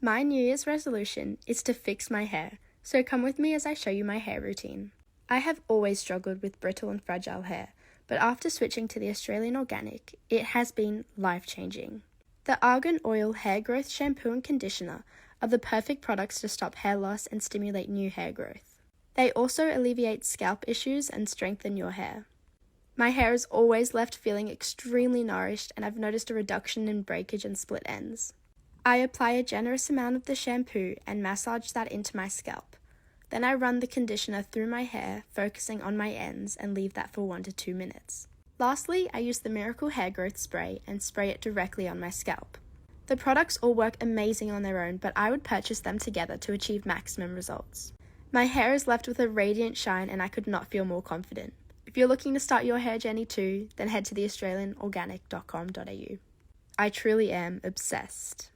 My New Year's resolution is to fix my hair, so come with me as I show you my hair routine. I have always struggled with brittle and fragile hair, but after switching to the Australian Organic, it has been life-changing. The Argan Oil Hair Growth Shampoo and Conditioner are the perfect products to stop hair loss and stimulate new hair growth. They also alleviate scalp issues and strengthen your hair. My hair is always left feeling extremely nourished, and I've noticed a reduction in breakage and split ends. I apply a generous amount of the shampoo and massage that into my scalp. Then I run the conditioner through my hair, focusing on my ends, and leave that for 1 to 2 minutes. Lastly, I use the Miracle Hair Growth Spray and spray it directly on my scalp. The products all work amazing on their own, but I would purchase them together to achieve maximum results. My hair is left with a radiant shine, and I could not feel more confident. If you're looking to start your hair journey too, then head to theaustralianorganic.com.au. I truly am obsessed.